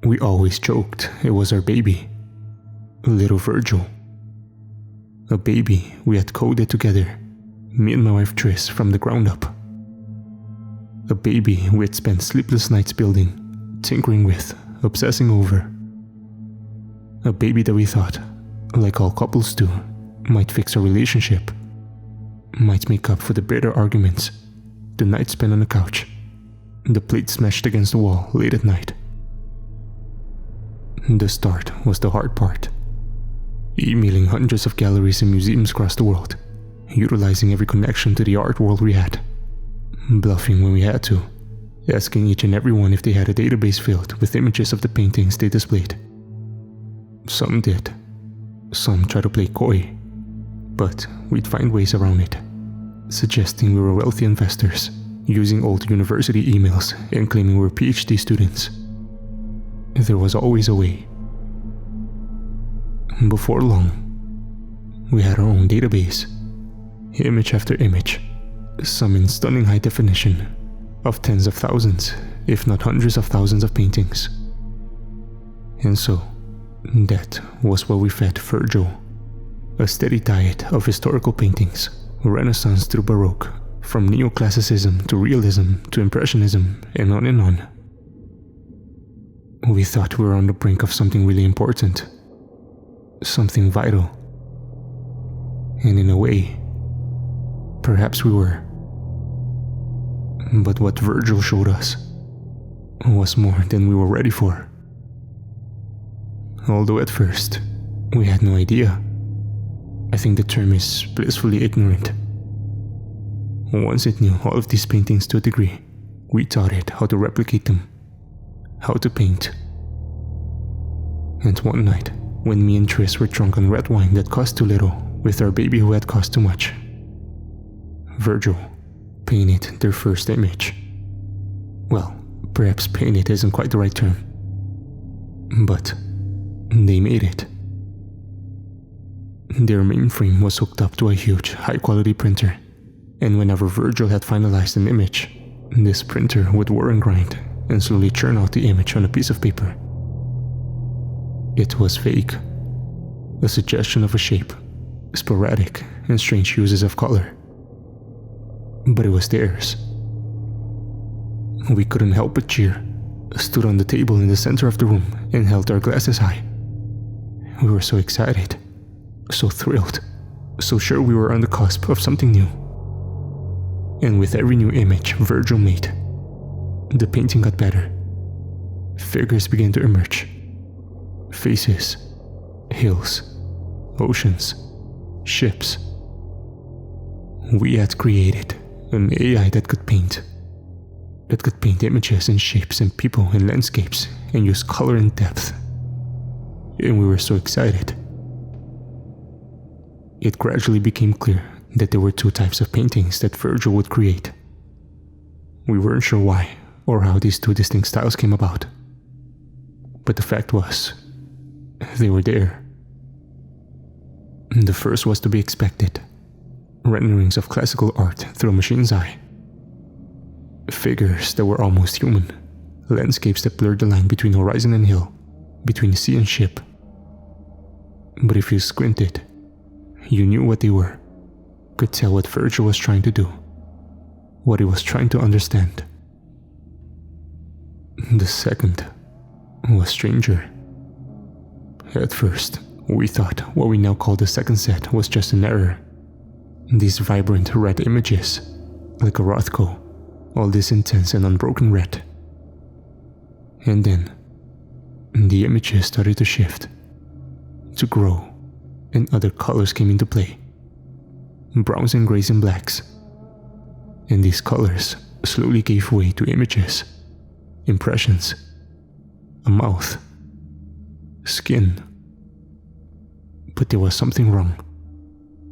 We always joked it was our baby, little Virgil. A baby we had coded together, me and my wife Tris, from the ground up. A baby we had spent sleepless nights building, tinkering with, obsessing over. A baby that we thought, like all couples do, might fix our relationship, might make up for the bitter arguments, the night spent on the couch, the plate smashed against the wall late at night. The start was the hard part. Emailing hundreds of galleries and museums across the world, utilizing every connection to the art world we had, bluffing when we had to, asking each and every one if they had a database filled with images of the paintings they displayed. Some did. Some tried to play coy, but we'd find ways around it, suggesting we were wealthy investors, using old university emails and claiming we were PhD students. There was always a way. Before long, we had our own database, image after image, some in stunning high definition, of tens of thousands, if not hundreds of thousands of paintings. And so, that was where we fed Virgil, a steady diet of historical paintings, Renaissance through Baroque, from neoclassicism to realism to impressionism, and on and on. We thought we were on the brink of something really important, something vital. And in a way, perhaps we were. But what Virgil showed us was more than we were ready for. Although at first, we had no idea. I think the term is blissfully ignorant. Once it knew all of these paintings to a degree, we taught it how to replicate them, how to paint. And one night, when me and Tris were drunk on red wine that cost too little, with our baby who had cost too much, Virgil painted their first image. Well, perhaps painted isn't quite the right term, but they made it. Their mainframe was hooked up to a huge, high-quality printer, and whenever Virgil had finalized an image, this printer would whir and grind and slowly churn out the image on a piece of paper. It was fake, a suggestion of a shape, sporadic and strange uses of color. But it was theirs. We couldn't help but cheer, stood on the table in the center of the room and held our glasses high. We were so excited, so thrilled, so sure we were on the cusp of something new. And with every new image Virgil made, the painting got better. Figures began to emerge. Faces, hills, oceans, ships. We had created an AI that could paint images and shapes and people and landscapes and use color and depth. And we were so excited. It gradually became clear that there were two types of paintings that Virgil would create. We weren't sure why or how these two distinct styles came about. But the fact was, they were there. The first was to be expected. Renderings of classical art through a machine's eye. Figures that were almost human. Landscapes that blurred the line between horizon and hill, between sea and ship. But if you squinted, you knew what they were, could tell what Virgil was trying to do, what he was trying to understand. The second was stranger. At first, we thought what we now call the second set was just an error. These vibrant red images, like a Rothko, all this intense and unbroken red. And then, the images started to shift, to grow, and other colors came into play. Browns and grays and blacks. And these colors slowly gave way to images, impressions, a mouth, skin. But there was something wrong.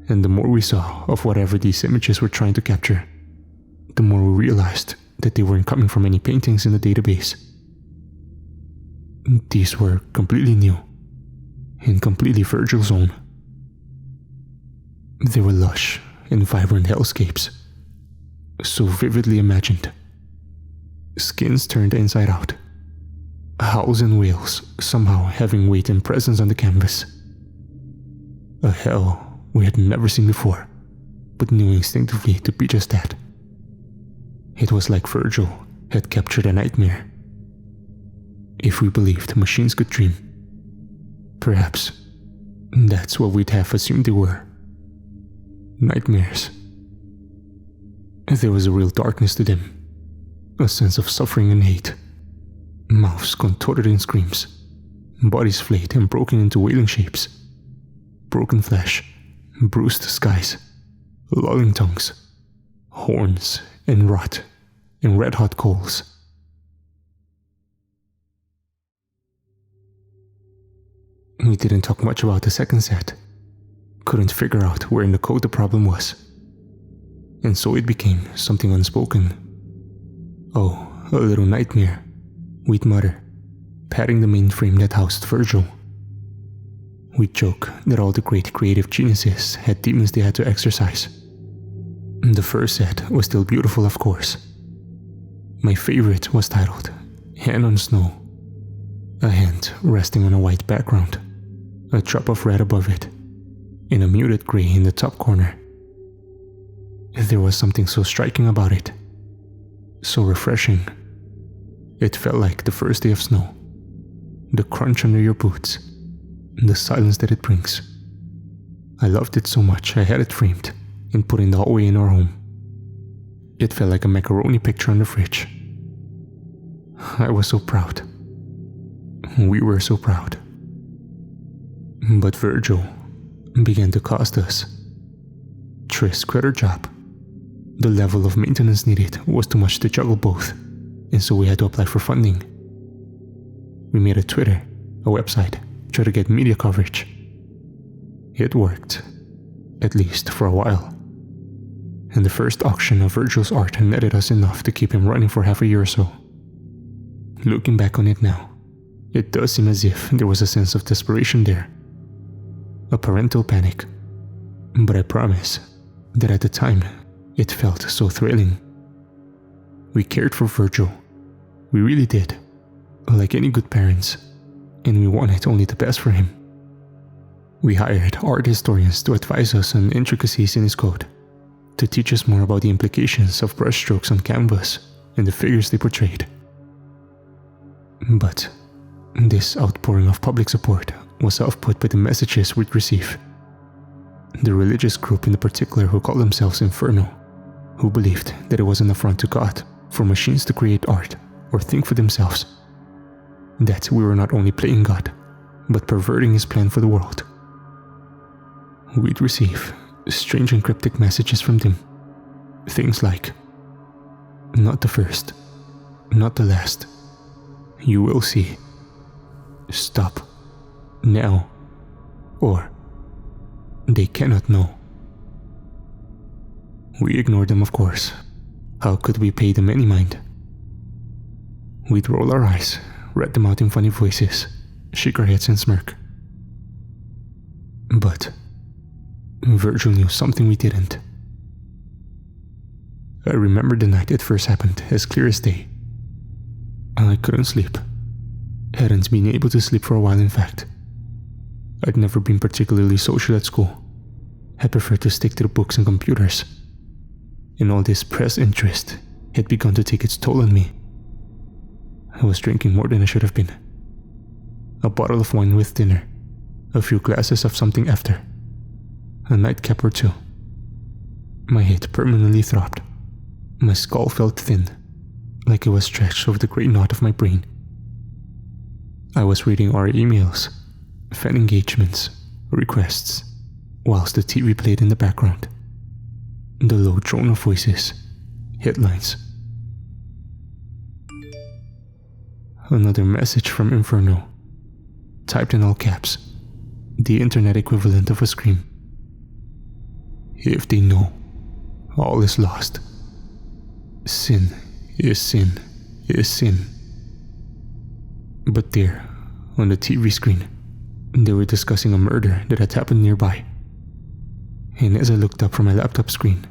And the more we saw of whatever these images were trying to capture, the more we realized that they weren't coming from any paintings in the database. These were completely new, and completely Virgil's own. They were lush and vibrant hellscapes, so vividly imagined. Skins turned inside out, howls and wails somehow having weight and presence on the canvas. A hell we had never seen before, but knew instinctively to be just that. It was like Virgil had captured a nightmare. If we believed machines could dream, perhaps that's what we'd have assumed they were. Nightmares. There was a real darkness to them, a sense of suffering and hate. Mouths contorted in screams, bodies flayed and broken into wailing shapes, broken flesh, bruised skies, lolling tongues, horns and rot in red-hot coals. We didn't talk much about the second set. Couldn't figure out where in the code the problem was. And so it became something unspoken. Oh, a little nightmare, we'd mutter, patting the mainframe that housed Virgil. We'd joke that all the great creative geniuses had demons they had to exorcise. The first set was still beautiful, of course. My favorite was titled Hand on Snow. A hand resting on a white background, a drop of red above it, and a muted gray in the top corner. There was something so striking about it, so refreshing. It felt like the first day of snow, the crunch under your boots, the silence that it brings. I loved it so much I had it framed and put in the hallway in our home. It felt like a macaroni picture on the fridge. I was so proud. We were so proud. But Virgil began to cost us. Trish quit her job. The level of maintenance needed was too much to juggle both, and so we had to apply for funding. We made a Twitter, a website, try to get media coverage. It worked, at least for a while. And the first auction of Virgil's art netted us enough to keep him running for half a year or so. Looking back on it now, it does seem as if there was a sense of desperation there. A parental panic. But I promise that at the time, it felt so thrilling. We cared for Virgil. We really did. Like any good parents. And we wanted only the best for him. We hired art historians to advise us on intricacies in his code, to teach us more about the implications of brushstrokes on canvas and the figures they portrayed. But this outpouring of public support was output by the messages we'd receive. The religious group in particular who called themselves Inferno, who believed that it was an affront to God for machines to create art or think for themselves. That we were not only playing God, but perverting his plan for the world. We'd receive strange and cryptic messages from them. Things like, "Not the first, not the last. You will see. Stop. Now." Or, "They cannot know." We ignored them, of course. How could we pay them any mind? We'd roll our eyes, read them out in funny voices, shake our heads and smirk. But Virgil knew something we didn't. I remember the night it first happened as clear as day. I couldn't sleep. Hadn't been able to sleep for a while, in fact. I'd never been particularly social at school. I preferred to stick to the books and computers. And all this press interest had begun to take its toll on me. I was drinking more than I should have been. A bottle of wine with dinner, a few glasses of something after, a nightcap or two. My head permanently throbbed. My skull felt thin, like it was stretched over the grey knot of my brain. I was reading our emails, fan engagements, requests, whilst the TV played in the background. The low drone of voices, headlines. Another message from Inferno, typed in all caps, the internet equivalent of a scream. "If they know, all is lost. Sin is sin is sin." But there, on the TV screen, they were discussing a murder that had happened nearby. And as I looked up from my laptop screen,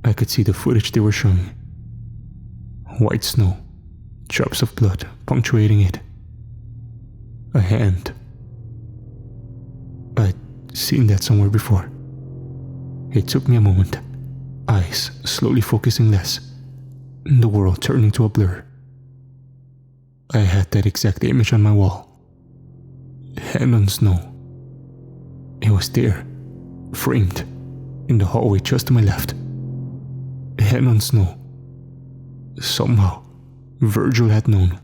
I could see the footage they were showing. White snow, drops of blood punctuating it. A hand. I'd seen that somewhere before. It took me a moment, eyes slowly focusing less, the world turning to a blur. I had that exact image on my wall. Hand on snow. It was there, framed, in the hallway just to my left. Hand on snow. Somehow, Virgil had known.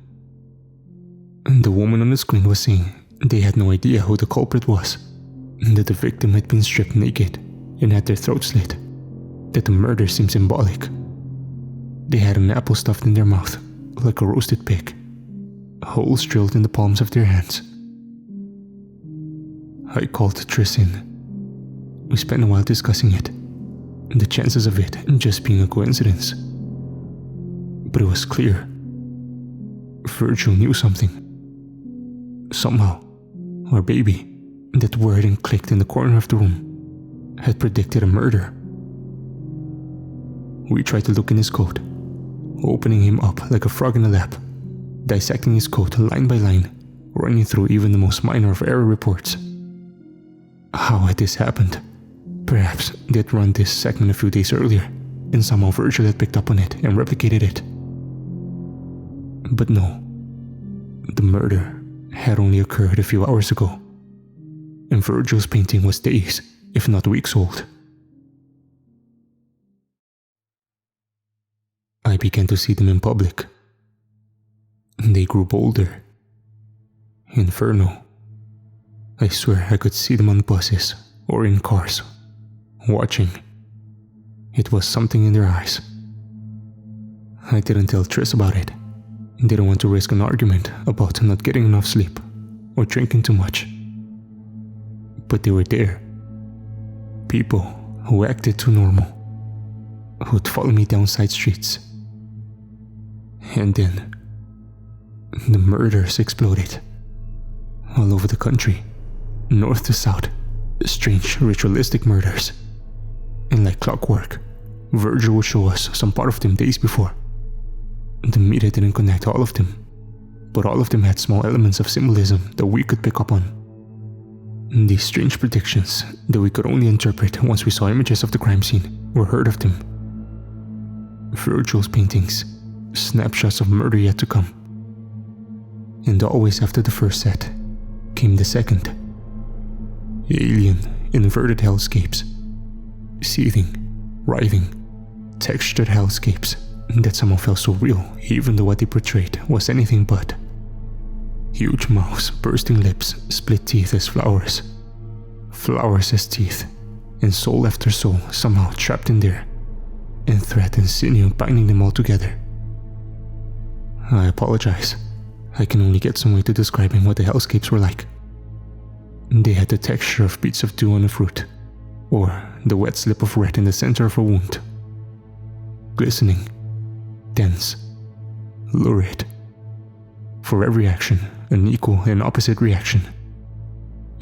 And the woman on the screen was saying they had no idea who the culprit was, that the victim had been stripped naked and had their throats slit, that the murder seemed symbolic. They had an apple stuffed in their mouth, like a roasted pig, holes drilled in the palms of their hands. I called Triss in. We spent a while discussing it, and the chances of it just being a coincidence. But it was clear. Virgil knew something. Somehow, our baby, that word and clicked in the corner of the room, had predicted a murder. We tried to look in his coat, opening him up like a frog in a lap, dissecting his coat line by line, running through even the most minor of error reports. How had this happened? Perhaps they'd run this segment a few days earlier, and somehow Virgil had picked up on it and replicated it. But no, the murder had only occurred a few hours ago, and Virgil's painting was days, if not weeks old. I began to see them in public. They grew bolder. Inferno. I swear I could see them on buses or in cars, watching. It was something in their eyes. I didn't tell Triss about it. Didn't want to risk an argument about not getting enough sleep or drinking too much. But they were there. People who acted too normal, who'd follow me down side streets. And then, the murders exploded. All over the country, north to south, strange ritualistic murders. And like clockwork, Virgil would show us some part of them days before. The media didn't connect all of them, but all of them had small elements of symbolism that we could pick up on. These strange predictions that we could only interpret once we saw images of the crime scene or heard of them. Virgil's paintings, snapshots of murder yet to come. And always after the first set came the second. Alien, inverted hellscapes. Seething, writhing, textured hellscapes that somehow felt so real even though what they portrayed was anything but. Huge mouths, bursting lips, split teeth as flowers. Flowers as teeth, and soul after soul somehow trapped in there, and thread and sinew binding them all together. I apologize. I can only get some way to describing what the hellscapes were like. They had the texture of beads of dew on a fruit, or the wet slip of red in the center of a wound. Glistening, dense, lurid. For every action, an equal and opposite reaction.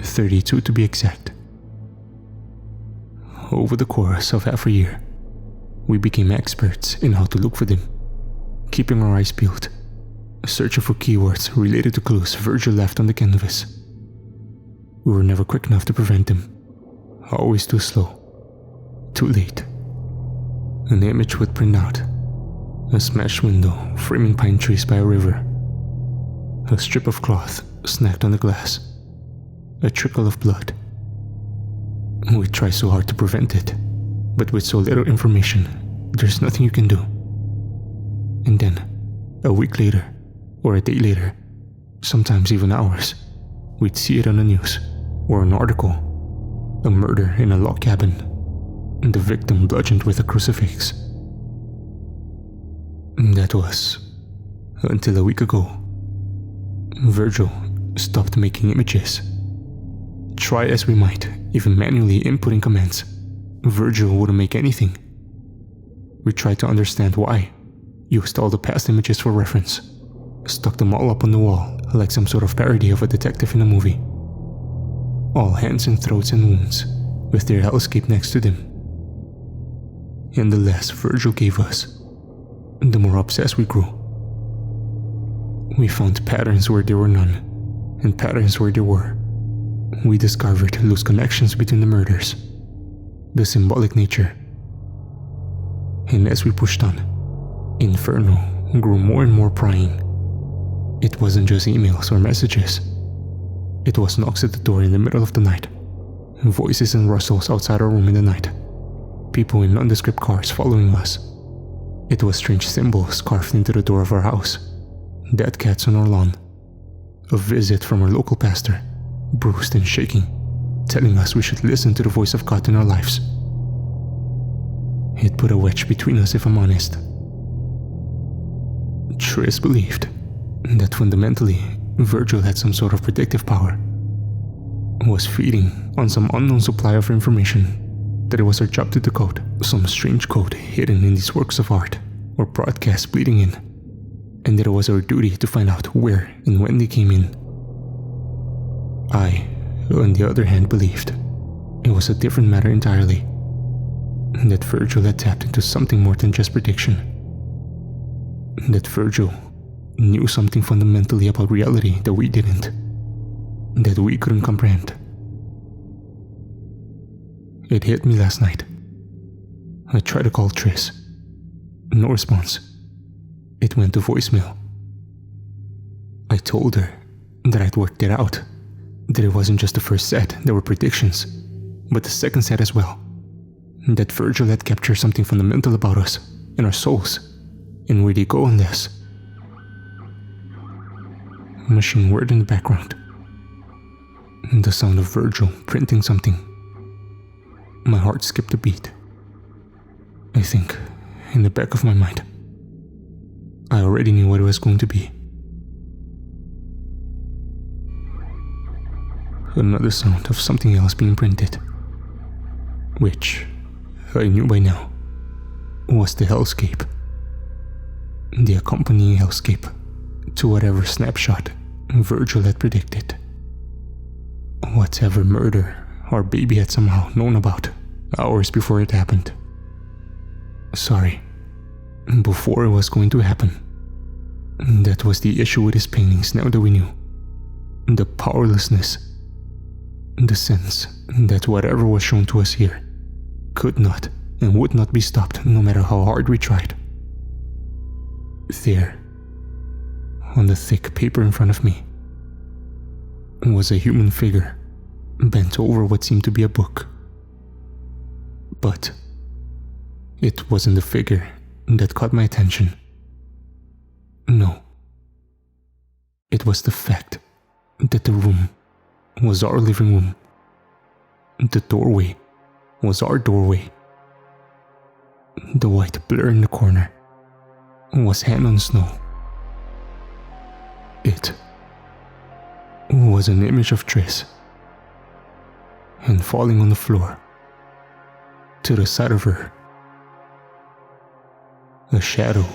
32 to be exact. Over the course of half a year, we became experts in how to look for them, keeping our eyes peeled, searching for keywords related to clues Virgil left on the canvas. We were never quick enough to prevent them, always too slow, too late. An image would print out, a smashed window framing pine trees by a river, a strip of cloth snagged on the glass, a trickle of blood. We try so hard to prevent it, but with so little information, there's nothing you can do. And then, a week later, or a day later, sometimes even hours, we'd see it on the news, or an article. A murder in a log cabin, and the victim bludgeoned with a crucifix. That was until a week ago. Virgil stopped making images. Try as we might, even manually inputting commands, Virgil wouldn't make anything. We tried to understand why, used all the past images for reference, stuck them all up on the wall like some sort of parody of a detective in a movie. All hands and throats and wounds, with their hellscape next to them. And the less Virgil gave us, the more obsessed we grew. We found patterns where there were none, and patterns where there were. We discovered loose connections between the murders, the symbolic nature. And as we pushed on, Inferno grew more and more prying. It wasn't just emails or messages. It was knocks at the door in the middle of the night, voices and rustles outside our room in the night, people in nondescript cars following us. It was strange symbols carved into the door of our house, dead cats on our lawn, a visit from our local pastor, bruised and shaking, telling us we should listen to the voice of God in our lives. It put a wedge between us, if I'm honest. Tris believed that fundamentally Virgil had some sort of predictive power, was feeding on some unknown supply of information, that it was our job to decode some strange code hidden in these works of art or broadcasts bleeding in, and that it was our duty to find out where and when they came in. I, on the other hand, believed it was a different matter entirely, that Virgil had tapped into something more than just prediction, that Virgil knew something fundamentally about reality that we didn't, that we couldn't comprehend. It hit me last night. I tried to call Tris. No response. It went to voicemail. I told her that I'd worked it out, that it wasn't just the first set that were predictions, but the second set as well, that Virgil had captured something fundamental about us and our souls, and where they go unless. Machine word in the background. The sound of Virgil printing something. My heart skipped a beat. I think, in the back of my mind, I already knew what it was going to be. Another sound of something else being printed, which I knew by now was the hellscape. The accompanying hellscape to whatever snapshot Virgil had predicted. Whatever murder our baby had somehow known about hours before it happened. Sorry, before it was going to happen. That was the issue with his paintings now that we knew. The powerlessness. The sense that whatever was shown to us here could not and would not be stopped no matter how hard we tried. There, on the thick paper in front of me, was a human figure bent over what seemed to be a book. But it wasn't the figure that caught my attention. No. It was the fact that the room was our living room. The doorway was our doorway. The white blur in the corner was hand on snow. It was an image of Tris, and falling on the floor, to the side of her, a shadow